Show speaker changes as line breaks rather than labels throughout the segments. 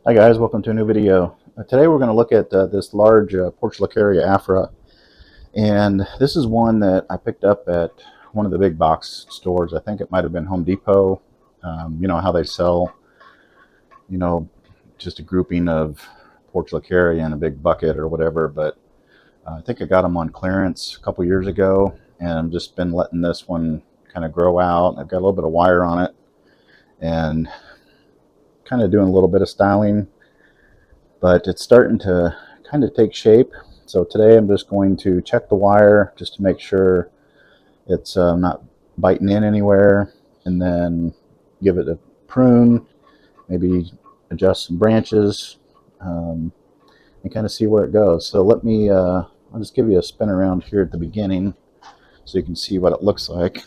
Hi guys, welcome to a new video. Today we're going to look at this large Portulacaria afra, and this is one that I picked up at one of the big box stores. I think it might have been Home Depot. You know how they sell, you know, just a grouping of Portulacaria in a big bucket or whatever, but I think I got them on clearance a couple years ago, and I've just been letting this one kind of grow out. I've got a little bit of wire on it and kind of doing a little bit of styling, but it's starting to kind of take shape. So today I'm just going to check the wire just to make sure it's not biting in anywhere, and then give it a prune, maybe adjust some branches, and kind of see where it goes. So I'll just give you a spin around here at the beginning so you can see what it looks like.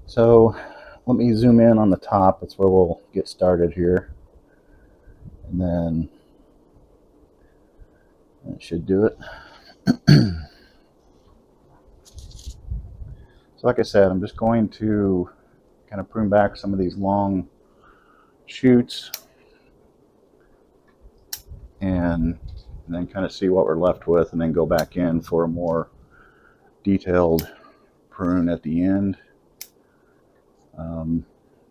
So let me zoom in on the top. That's where we'll get started here. And then that should do it. So like I said, I'm just going to kind of prune back some of these long shoots and then kind of see what we're left with, and then go back in for a more detailed prune at the end.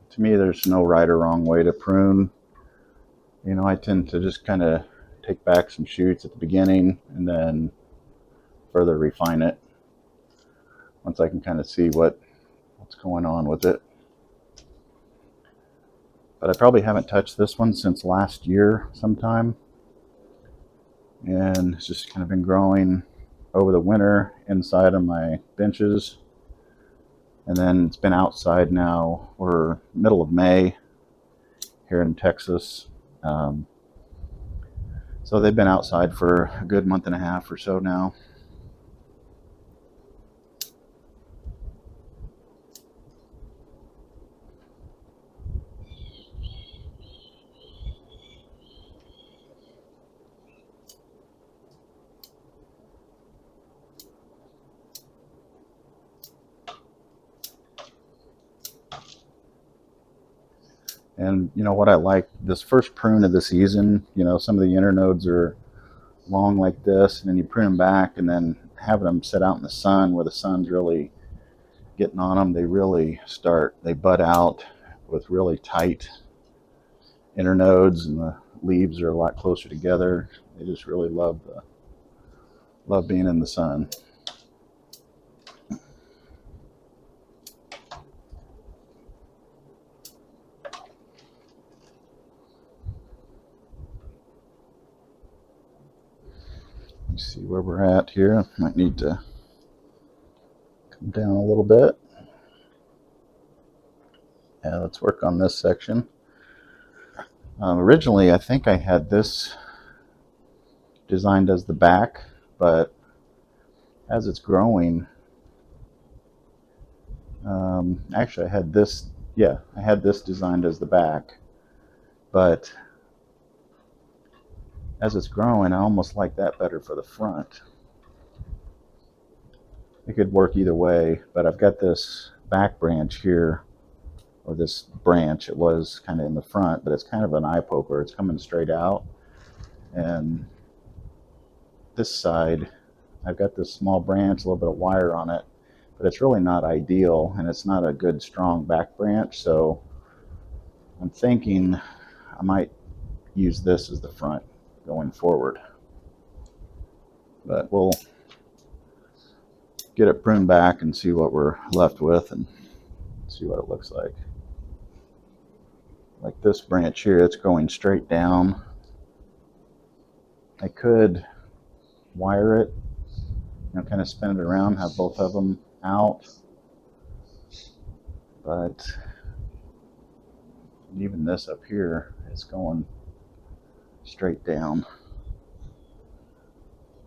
To me, there's no right or wrong way to prune. You know, I tend to just kind of take back some shoots at the beginning and then further refine it once I can kind of see what's going on with it. But I probably haven't touched this one since last year sometime, and it's just kind of been growing over the winter inside of my benches, and then it's been outside now. We're middle of May here in Texas, so they've been outside for a good month and a half or so now. And you know what I like, this first prune of the season, you know, some of the internodes are long like this, and then you prune them back, and then having them sit out in the sun where the sun's really getting on them, they bud out with really tight internodes, and the leaves are a lot closer together. They just really love being in the sun. Let's see where we're at here. Might need to come down a little bit. Yeah, let's work on this section. Originally, I think I had this designed as the back, but as it's growing, actually I had this designed as the back, but as it's growing, I almost like that better for the front. It could work either way, but I've got this back branch here, or this branch. It was kind of in the front, but it's kind of an eye poker. It's coming straight out. And this side, I've got this small branch, a little bit of wire on it, but it's really not ideal, and it's not a good strong back branch. So I'm thinking I might use this as the front going forward. But we'll get it pruned back and see what we're left with and see what it looks like. Like this branch here, it's going straight down. I could wire it, you know, kind of spin it around, have both of them out, but even this up here is going straight down.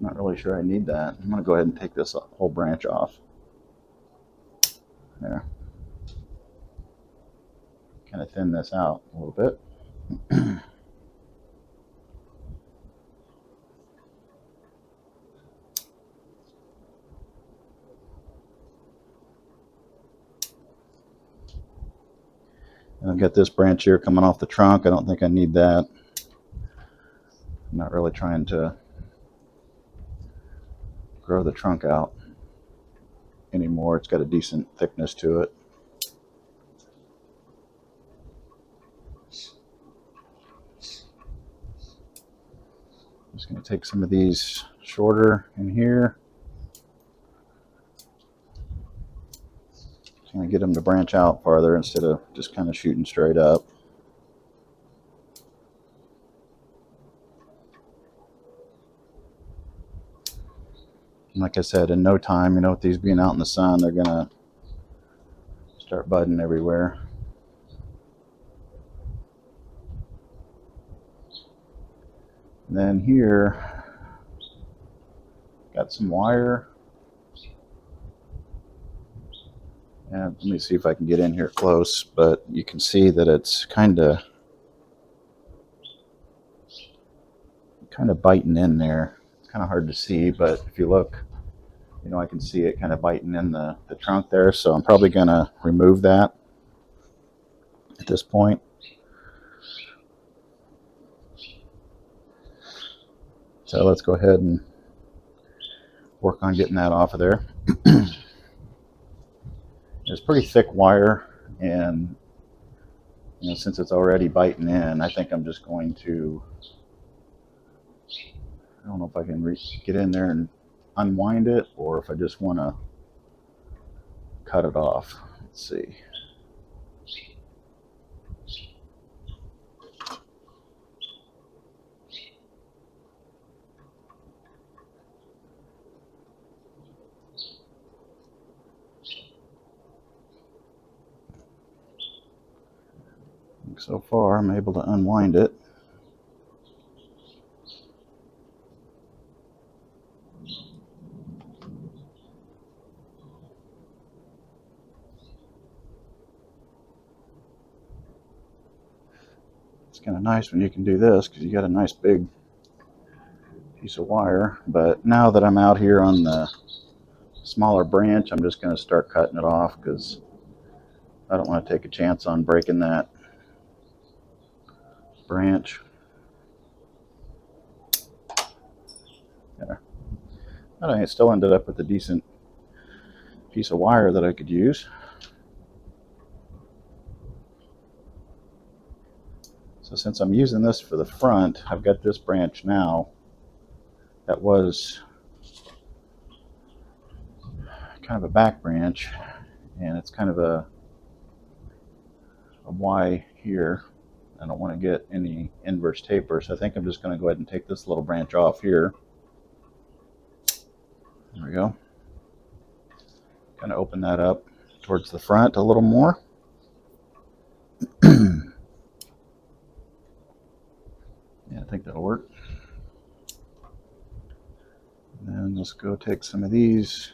I'm not really sure I need that. I'm going to go ahead and take this whole branch off. There. Kind of thin this out a little bit. got this branch here coming off the trunk. I don't think I need that. I'm not really trying to grow the trunk out anymore. It's got a decent thickness to it. Just going to take some of these shorter in here. Just going to get them to branch out farther instead of just kind of shooting straight up. And like I said, in no time, with these being out in the sun, they're going to start budding everywhere. And then here, got some wire. And let me see if I can get in here close, but you can see that it's kind of biting in there. It's kind of hard to see, but if you look, I can see it kind of biting in the trunk there. So I'm probably going to remove that at this point. So let's go ahead and work on getting that off of there. It's pretty thick wire, and since it's already biting in, I think I'm just going to, I don't know if I can get in there and unwind it, or if I just want to cut it off. Let's see. So far, I'm able to unwind it. It's kind of nice when you can do this because you got a nice big piece of wire. But now that I'm out here on the smaller branch, I'm just going to start cutting it off because I don't want to take a chance on breaking that branch. There. But I still ended up with a decent piece of wire that I could use. So since I'm using this for the front, I've got this branch now that was kind of a back branch, and it's kind of a Y here. I don't want to get any inverse taper, so I think I'm just going to go ahead and take this little branch off here. There we go. Kind of open that up towards the front a little more. Yeah, I think that'll work. And then let's go take some of these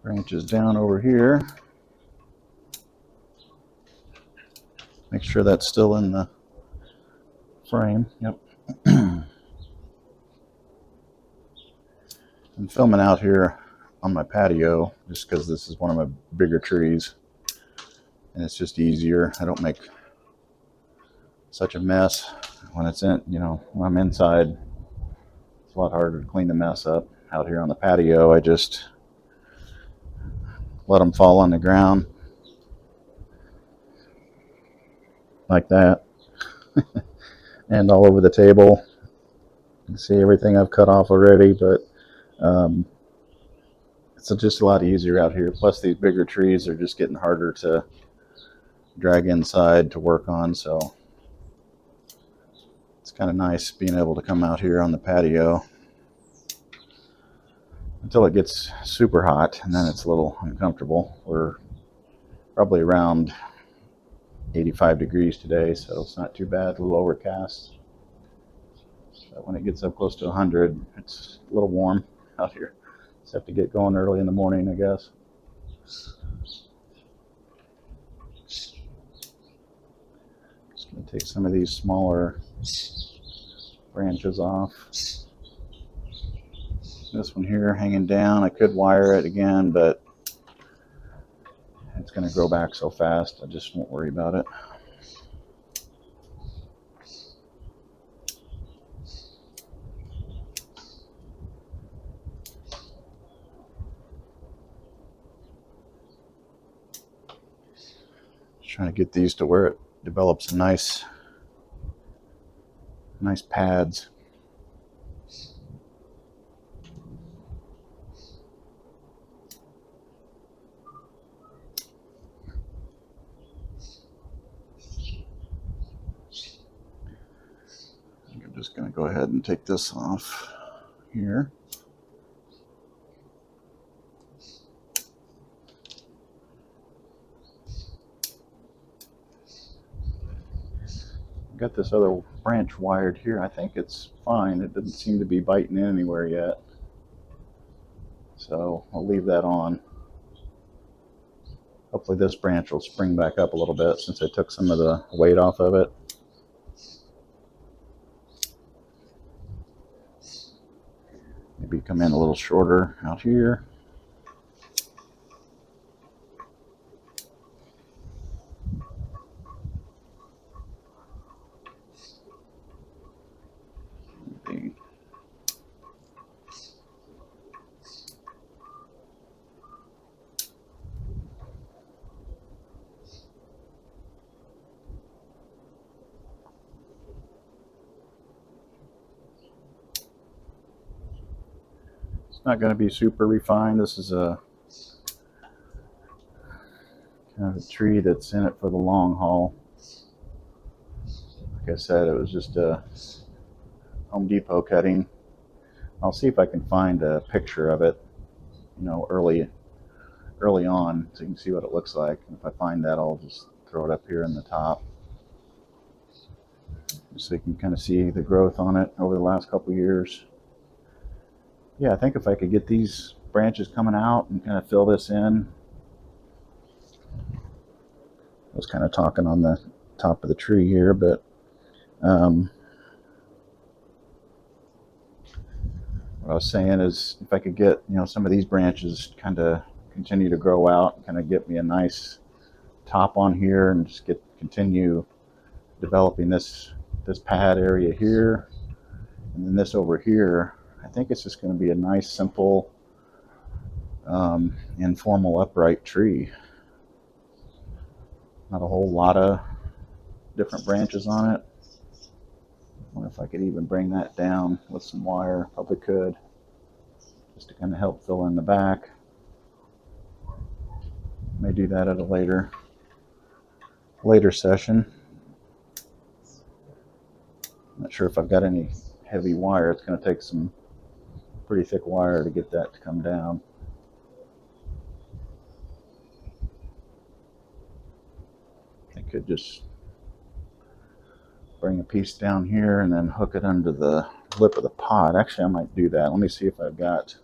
branches down over here. Make sure that's still in the frame. Yep. I'm filming out here on my patio just because this is one of my bigger trees, and it's just easier. I don't make such a mess when it's in, when I'm inside. It's a lot harder to clean the mess up. Out here on the patio, I just let them fall on the ground like that. And all over the table. You can see everything I've cut off already, but it's just a lot easier out here. Plus these bigger trees are just getting harder to drag inside to work on, so it's kind of nice being able to come out here on the patio until it gets super hot, and then it's a little uncomfortable. We're probably around 85 degrees today, so it's not too bad. A little overcast. But when it gets up close to 100, it's a little warm out here. Just have to get going early in the morning, I guess. Just going to take some of these smaller branches off. This one here hanging down, I could wire it again, but it's going going to grow back so fast, I just won't worry about it. Just trying to get these to where it develops nice pads. I'm just going to go ahead and take this off here. Got this other branch wired here. I think it's fine. It doesn't seem to be biting in anywhere yet. So I'll leave that on. Hopefully this branch will spring back up a little bit since I took some of the weight off of it. Maybe come in a little shorter out here. Maybe. It's not going to be super refined. This is a kind of a tree that's in it for the long haul. Like I said, it was just a Home Depot cutting. I'll see if I can find a picture of it, you know, early on, so you can see what it looks like. And if I find that, I'll just throw it up here in the top, so you can kind of see the growth on it over the last couple years. Yeah, I think if I could get these branches coming out and kind of fill this in. I was kind of talking on the top of the tree here, but what I was saying is if I could get, you know, some of these branches kind of continue to grow out, kind of get me a nice top on here, and just continue developing this pad area here, and then this over here. I think it's just going to be a nice, simple, informal upright tree. Not a whole lot of different branches on it. I wonder if I could even bring that down with some wire. Probably could, just to kind of help fill in the back. May do that at a later session. I'm not sure if I've got any heavy wire. It's going to take some pretty thick wire to get that to come down. I could just bring a piece down here and then hook it under the lip of the pot. Actually, I might do that. Let me see if I've got...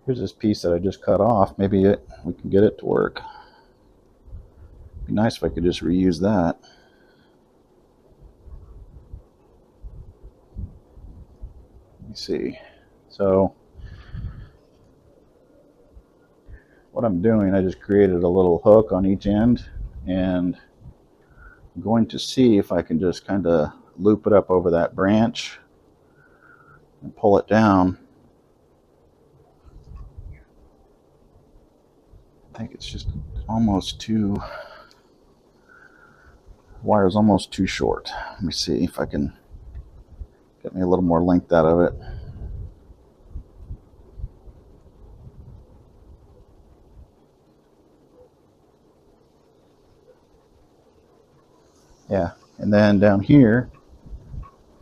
Here's this piece that I just cut off. Maybe we can get it to work. It'd be nice if I could just reuse that. Let me see. So what I'm doing, I just created a little hook on each end, and I'm going to see if I can just kind of loop it up over that branch and pull it down. I think it's just almost too... wire's almost too short. Let me see if I can get me a little more length out of it. Yeah, and then down here,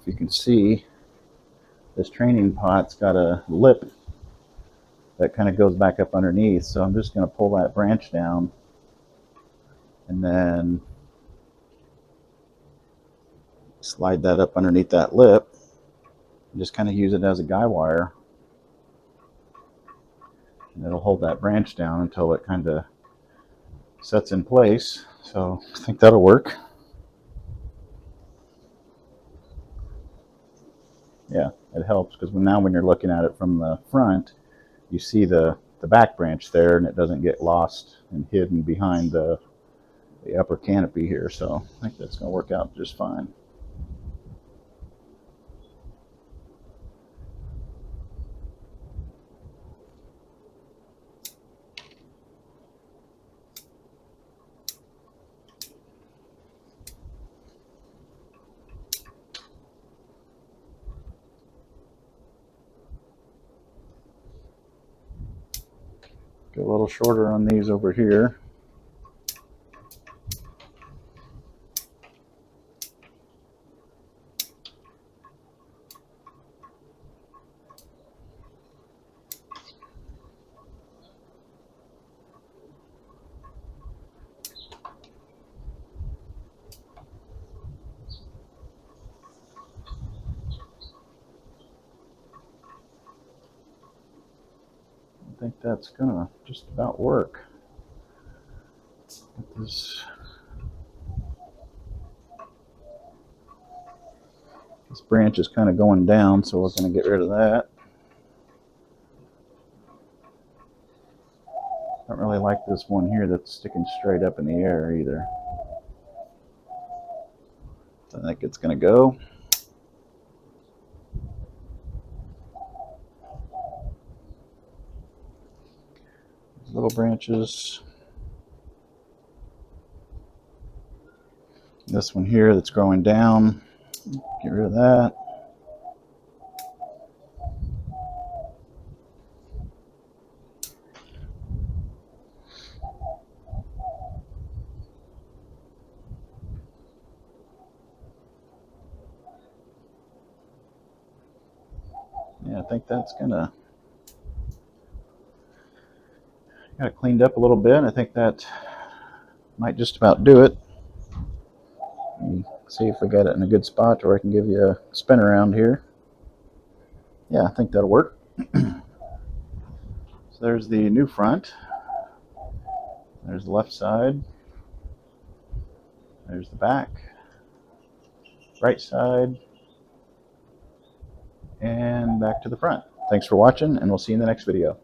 if you can see, this training pot's got a lip that kind of goes back up underneath. So I'm just going to pull that branch down and then slide that up underneath that lip and just kind of use it as a guy wire. And it'll hold that branch down until it kind of sets in place. So I think that'll work. Yeah, it helps because now when you're looking at it from the front, you see the the back branch there, and it doesn't get lost and hidden behind the upper canopy here. So I think that's going to work out just fine. Go a little shorter on these over here. I think that's gonna just about work. This branch is kind of going down, so we're going to get rid of that. I don't really like this one here that's sticking straight up in the air either. I think it's going to go. These little branches. This one here that's growing down. Get rid of that. Yeah, I think that's gonna got it cleaned up a little bit. I think that might just about do it. Let me see if we got it in a good spot where I can give you a spin around here. Yeah, I think that'll work. So there's the new front. There's the left side. There's the back. Right side. And back to the front. Thanks for watching, and we'll see you in the next video.